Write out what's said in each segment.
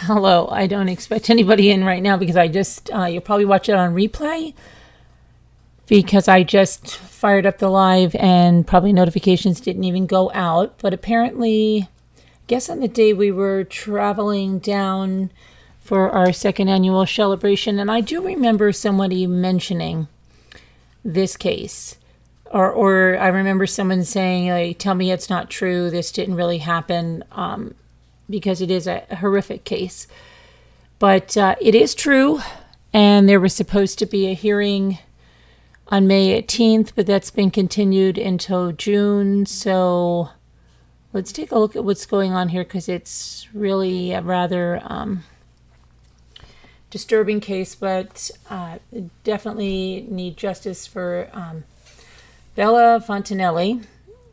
Hello, I don't expect anybody in right now because you'll probably watch it on replay because I just fired up the live and probably notifications didn't even go out. But apparently, I guess on the day we were traveling down for our second annual celebration, and I do remember somebody mentioning this case. Or I remember someone saying, like, tell me it's not true, this didn't really happen, because it is a horrific case. But it is true, and there was supposed to be a hearing on May 18th, but that's been continued until June. So let's take a look at what's going on here, because it's really a rather disturbing case, but definitely need justice for Bella Fontenelle,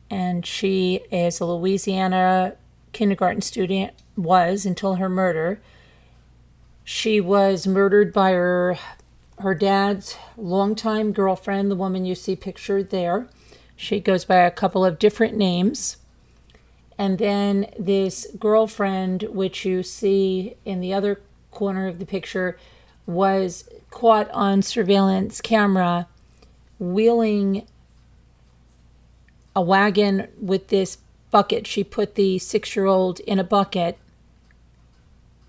and she is a Louisiana kindergarten student, was until her murder. She was murdered by her dad's longtime girlfriend, the woman you see pictured there. She goes by a couple of different names. And then this girlfriend, which you see in the other corner of the picture, was caught on surveillance camera wheeling a wagon with this bucket. She put the 6-year-old in a bucket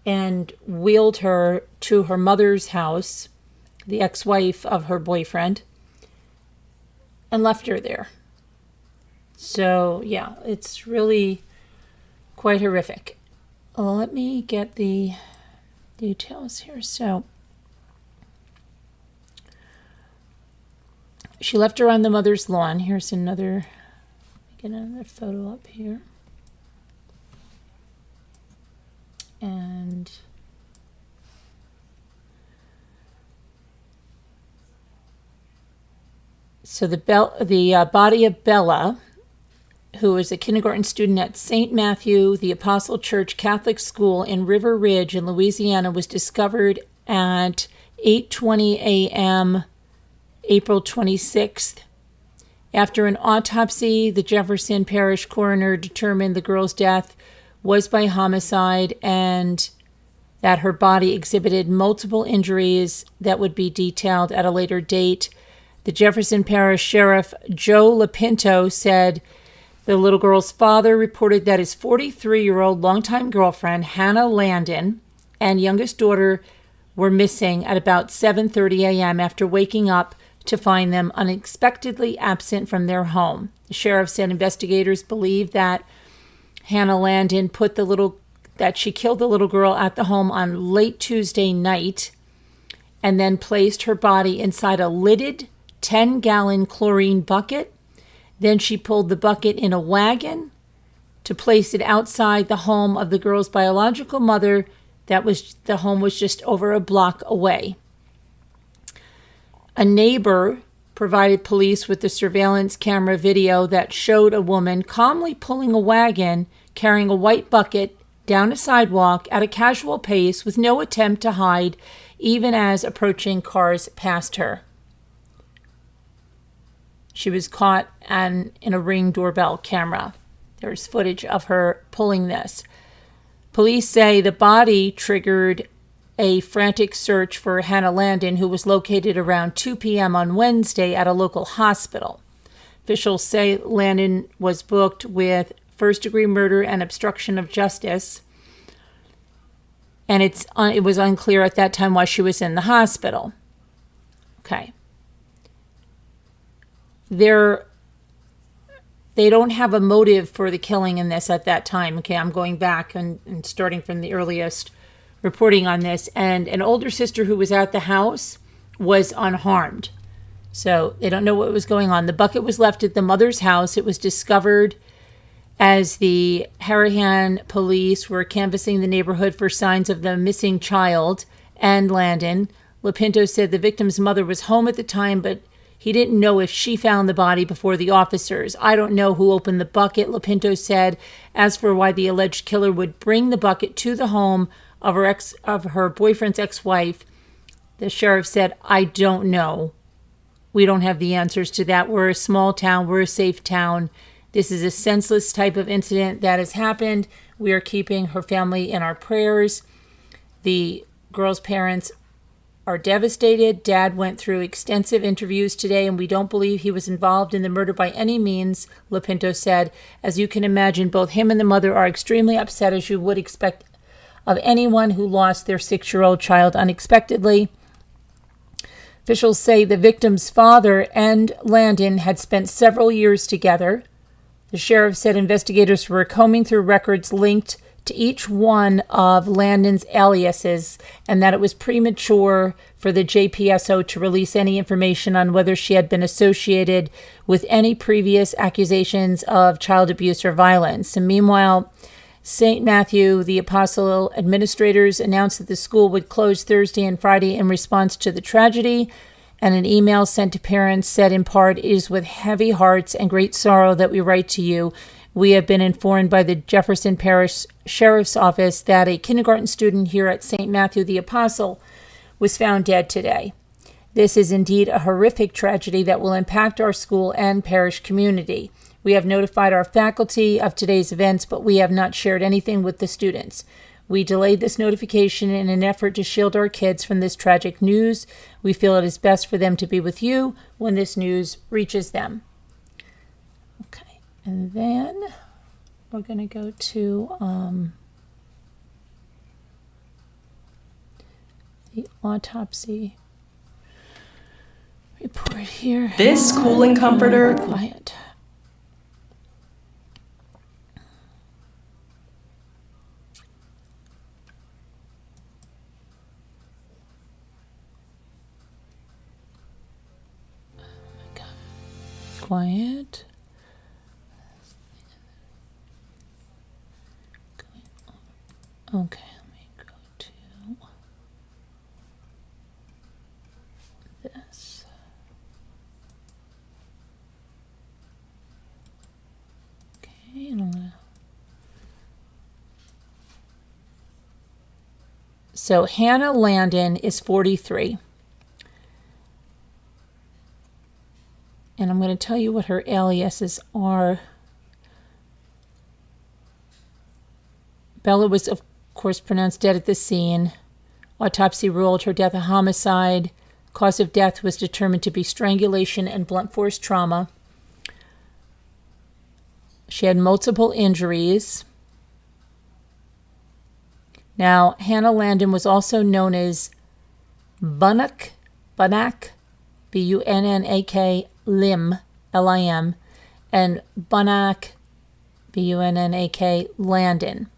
and wheeled her to her mother's house, the ex-wife of her boyfriend, and left her there. So, yeah, it's really quite horrific. Let me get the details here. So, she left her on the mother's lawn. Here's another... Get another photo up here. And so the body of Bella, who is a kindergarten student at St. Matthew, the Apostle Church Catholic School in River Ridge in Louisiana, was discovered at 8:20 a.m. April 26th. After an autopsy, the Jefferson Parish coroner determined the girl's death was by homicide and that her body exhibited multiple injuries that would be detailed at a later date. The Jefferson Parish Sheriff Joe Lapinto said the little girl's father reported that his 43-year-old longtime girlfriend, Hannah Landon, and youngest daughter were missing at about 7:30 a.m. after waking up to find them unexpectedly absent from their home. The sheriff said investigators believe that Hannah Landon she killed the little girl at the home on late Tuesday night and then placed her body inside a lidded 10-gallon chlorine bucket. Then she pulled the bucket in a wagon to place it outside the home of the girl's biological mother. The home was just over a block away. A neighbor provided police with the surveillance camera video that showed a woman calmly pulling a wagon carrying a white bucket down a sidewalk at a casual pace with no attempt to hide, even as approaching cars passed her. She was caught in a Ring doorbell camera. There's footage of her pulling this. Police say the body triggered a frantic search for Hannah Landon, who was located around 2 p.m. on Wednesday at a local hospital. Officials say Landon was booked with first-degree murder and obstruction of justice, and it was unclear at that time why she was in the hospital. Okay. They don't have a motive for the killing in this at that time. Okay, I'm going back and starting from the earliest reporting on this, and an older sister who was at the house was unharmed. So they don't know what was going on. The bucket was left at the mother's house. It was discovered as the Harahan police were canvassing the neighborhood for signs of the missing child and Landon. Lapinto said the victim's mother was home at the time, but he didn't know if she found the body before the officers. I don't know who opened the bucket, Lapinto said. As for why the alleged killer would bring the bucket to the home of her boyfriend's ex-wife, the sheriff said, I don't know. We don't have the answers to that. We're a small town. We're a safe town. This is a senseless type of incident that has happened. We are keeping her family in our prayers. The girl's parents are devastated. Dad went through extensive interviews today, and we don't believe he was involved in the murder by any means, Lopinto said. As you can imagine, both him and the mother are extremely upset, as you would expect of anyone who lost their 6-year-old child unexpectedly. Officials say the victim's father and Landon had spent several years together. The sheriff said investigators were combing through records linked to each one of Landon's aliases, and that it was premature for the JPSO to release any information on whether she had been associated with any previous accusations of child abuse or violence. And meanwhile, St. Matthew, the Apostle administrators announced that the school would close Thursday and Friday in response to the tragedy, and an email sent to parents said in part, "It is with heavy hearts and great sorrow that we write to you. We have been informed by the Jefferson Parish Sheriff's Office that a kindergarten student here at St. Matthew the Apostle was found dead today. This is indeed a horrific tragedy that will impact our school and parish community. We have notified our faculty of today's events, but we have not shared anything with the students. We delayed this notification in an effort to shield our kids from this tragic news. We feel it is best for them to be with you when this news reaches them." Okay. And then we're going to go to the autopsy report here. This cooling comforter. Quiet. Quiet. Okay, let me go to this. Okay, and I'm gonna. So Hannah Landon is 43. And I'm going to tell you what her aliases are. Bella was, of course, pronounced dead at the scene. Autopsy ruled her death a homicide. Cause of death was determined to be strangulation and blunt force trauma. She had multiple injuries. Now, Hannah Landon was also known as Bunnak, B-U-N-N-A-K, Lim, L-I-M, and Bunnak, B-U-N-N-A-K, Landon.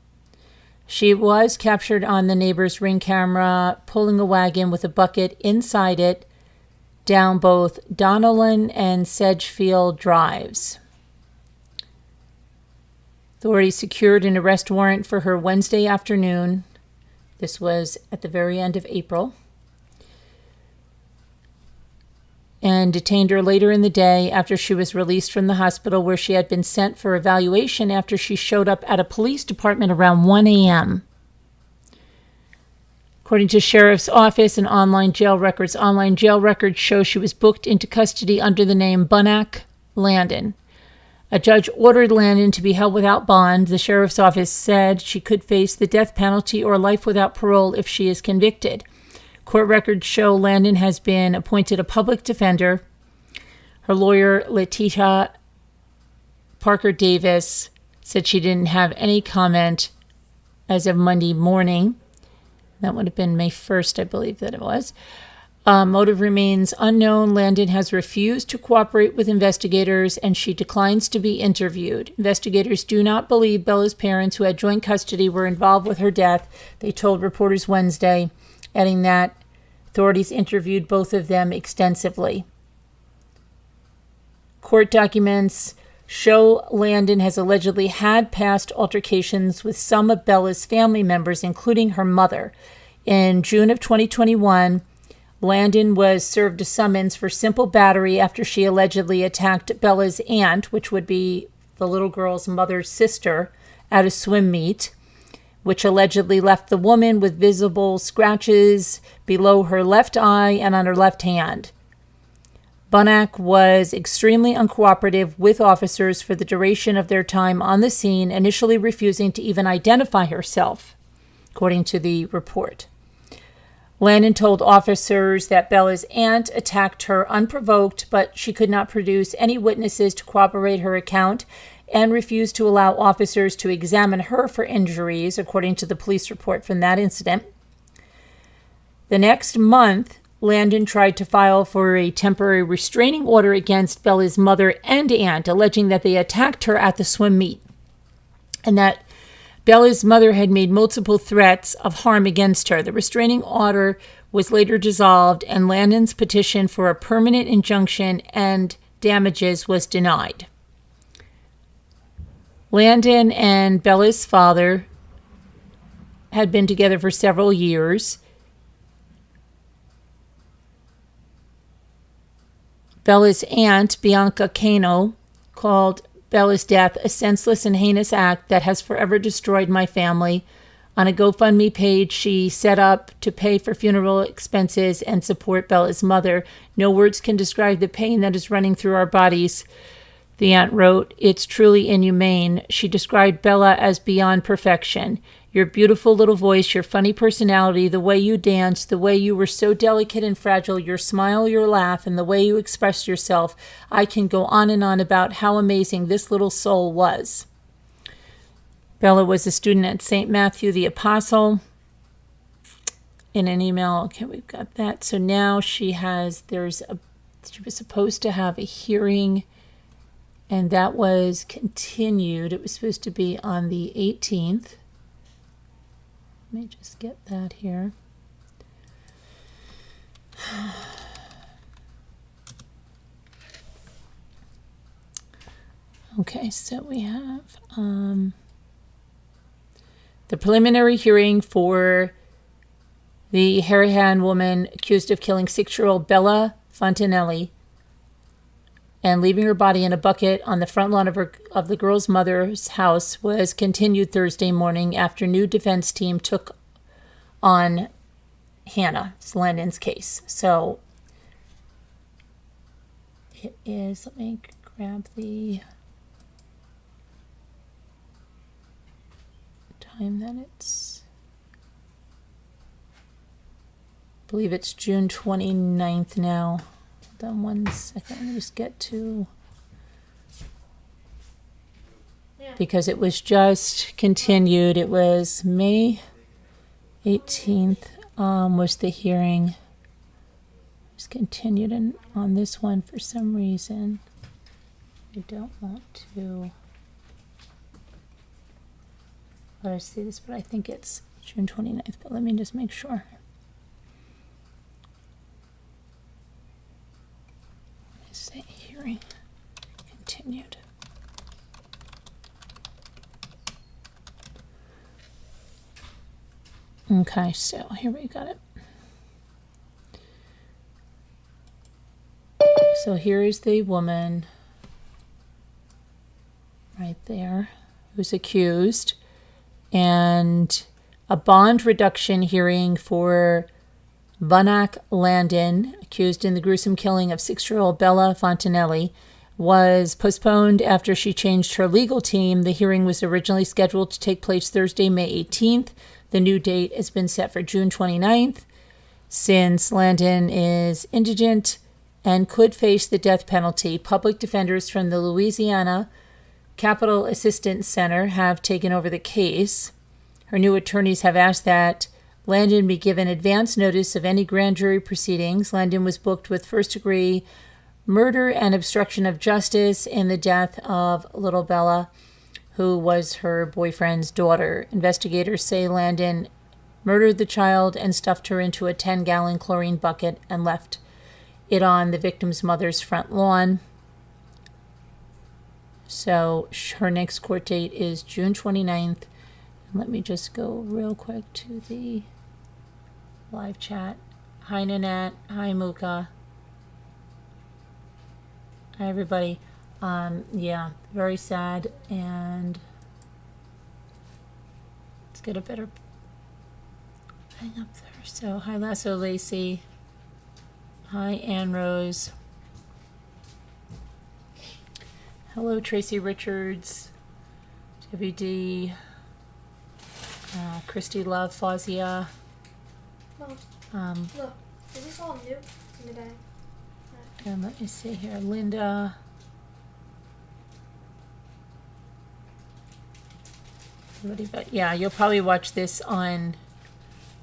She was captured on the neighbor's ring camera pulling a wagon with a bucket inside it down both Donnellan and Sedgefield drives. Authorities secured an arrest warrant for her Wednesday afternoon. This was at the very end of April. And detained her later in the day after she was released from the hospital where she had been sent for evaluation after she showed up at a police department around 1 a.m. According to Sheriff's Office and online jail records show she was booked into custody under the name Bunnak Landon. A judge ordered Landon to be held without bond. The Sheriff's Office said she could face the death penalty or life without parole if she is convicted. Court records show Landon has been appointed a public defender. Her lawyer, Letitia Parker Davis, said she didn't have any comment as of Monday morning. That would have been May 1st, I believe that it was. Motive remains unknown. Landon has refused to cooperate with investigators, and she declines to be interviewed. Investigators do not believe Bella's parents, who had joint custody, were involved with her death, they told reporters Wednesday, adding that authorities interviewed both of them extensively. Court documents show Landon has allegedly had past altercations with some of Bella's family members, including her mother. In June of 2021, Landon was served a summons for simple battery after she allegedly attacked Bella's aunt, which would be the little girl's mother's sister, at a swim meet, which allegedly left the woman with visible scratches below her left eye and on her left hand. Bunnak was extremely uncooperative with officers for the duration of their time on the scene, initially refusing to even identify herself, according to the report. Landon told officers that Bella's aunt attacked her unprovoked, but she could not produce any witnesses to corroborate her account and refused to allow officers to examine her for injuries, according to the police report from that incident. The next month, Landon tried to file for a temporary restraining order against Bella's mother and aunt, alleging that they attacked her at the swim meet and that Bella's mother had made multiple threats of harm against her. The restraining order was later dissolved, and Landon's petition for a permanent injunction and damages was denied. Landon and Bella's father had been together for several years. Bella's aunt, Bianca Cano, called Bella's death a senseless and heinous act that has forever destroyed my family. On a GoFundMe page she set up to pay for funeral expenses and support Bella's mother. No words can describe the pain that is running through our bodies, the aunt wrote. It's truly inhumane. She described Bella as beyond perfection. Your beautiful little voice, your funny personality, the way you danced, the way you were so delicate and fragile, your smile, your laugh, and the way you expressed yourself. I can go on and on about how amazing this little soul was. Bella was a student at St. Matthew the Apostle. In an email, okay, we've got that. So now she was supposed to have a hearing, and that was continued. It was supposed to be on the 18th. Let me just get that here. Okay, so we have the preliminary hearing for the Harahan woman accused of killing 6-year-old Bella Fontenelle and leaving her body in a bucket on the front lawn of the girl's mother's house was continued Thursday morning after new defense team took on Hannah, Landon's case. So it is, let me grab the time that it's, I believe it's June 29th now. Hold on one second, let me just get to, because it was just continued. It was May 18th was the hearing. It was continued on this one for some reason. I don't want to let us see this, but I think it's June 29th, but let me just make sure. Say hearing continued. Okay, so here we got it. So here is the woman right there who's accused, and a bond reduction hearing for Bunak Landon, accused in the gruesome killing of 6-year-old Bella Fontenelle, was postponed after she changed her legal team. The hearing was originally scheduled to take place Thursday, May 18th. The new date has been set for June 29th. Since Landon is indigent and could face the death penalty, public defenders from the Louisiana Capital Assistance Center have taken over the case. Her new attorneys have asked that Landon be given advance notice of any grand jury proceedings. Landon was booked with first-degree murder and obstruction of justice in the death of little Bella, who was her boyfriend's daughter. Investigators say Landon murdered the child and stuffed her into a 10-gallon chlorine bucket and left it on the victim's mother's front lawn. So her next court date is June 29th. Let me just go real quick to the live chat. Hi, Nanette. Hi, Muka. Hi, everybody. Yeah, very sad, and let's get a better thing up there. So, hi, Lasso Lacey. Hi, Ann Rose. Hello, Tracy Richards. WD. Christy Love, Fazia. Look, is this all new in the bag? And let me see here, Linda. But yeah, you'll probably watch this on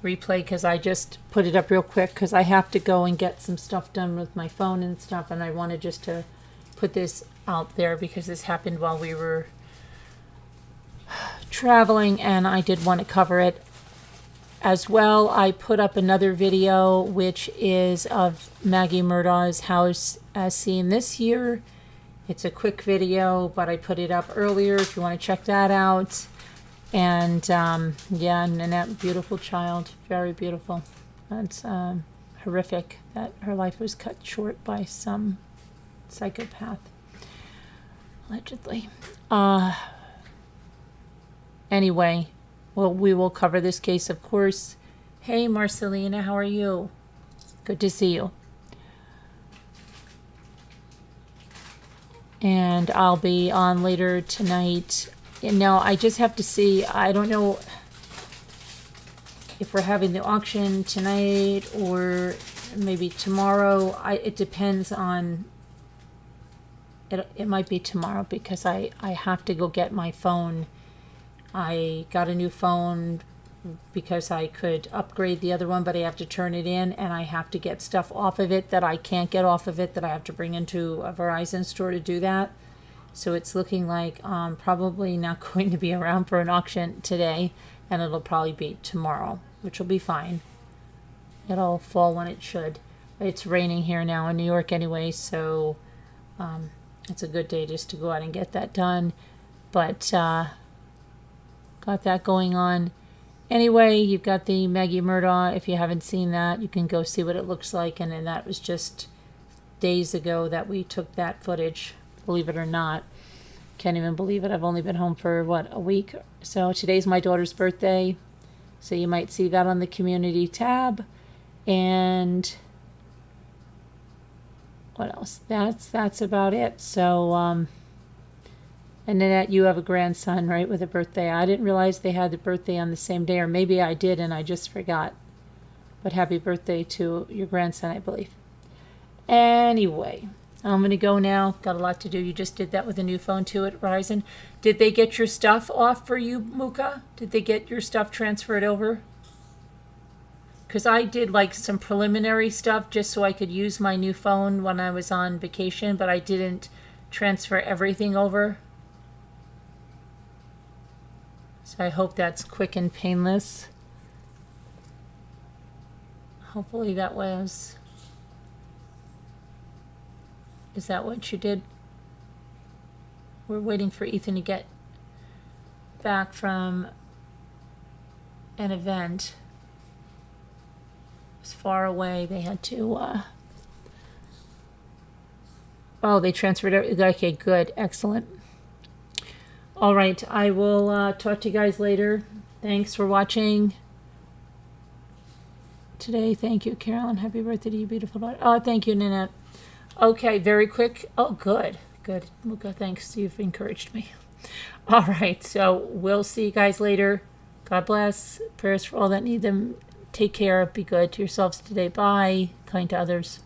replay because I just put it up real quick because I have to go and get some stuff done with my phone and stuff, and I wanted just to put this out there because this happened while we were traveling and I did want to cover it as well. I put up another video which is of Maggie Murdaugh's house as seen this year. It's a quick video, but I put it up earlier if you want to check that out. And yeah, Nanette, beautiful child, very beautiful. That's horrific that her life was cut short by some psychopath, allegedly. Anyway, well, we will cover this case, of course. Hey, Marcelina, how are you? Good to see you. And I'll be on later tonight. No, I just have to see. I don't know if we're having the auction tonight or maybe tomorrow. It depends on. It might be tomorrow because I have to go get my phone. I got a new phone because I could upgrade the other one, but I have to turn it in and I have to get stuff off of it that I can't get off of it that I have to bring into a Verizon store to do that. So it's looking like probably not going to be around for an auction today, and it'll probably be tomorrow, which will be fine. It'll fall when it should. It's raining here now in New York anyway, so it's a good day just to go out and get that done. But got that going on. Anyway, you've got the Maggie Murdaugh. If you haven't seen that, you can go see what it looks like. And then that was just days ago that we took that footage. Believe it or not. Can't even believe it. I've only been home for, a week? So today's my daughter's birthday. So you might see that on the community tab. And what else? That's about it. So, and Nanette, you have a grandson, right, with a birthday. I didn't realize they had the birthday on the same day, or maybe I did and I just forgot. But happy birthday to your grandson, I believe. Anyway. I'm going to go now. Got a lot to do. You just did that with a new phone too at Verizon. Did they get your stuff off for you, Muka? Did they get your stuff transferred over? Because I did like some preliminary stuff just so I could use my new phone when I was on vacation, but I didn't transfer everything over. So I hope that's quick and painless. Hopefully that was... Is that what you did? We're waiting for Ethan to get back from an event. It was far away. They had to, oh, they transferred it. Okay, good. Excellent. All right. I will talk to you guys later. Thanks for watching today. Thank you, Carolyn. Happy birthday to you, beautiful daughter. Oh, thank you, Nanette. Okay, very quick. Oh, good. Good. Luca, thanks. You've encouraged me. All right, so we'll see you guys later. God bless. Prayers for all that need them. Take care. Be good to yourselves today. Bye. Kind to others.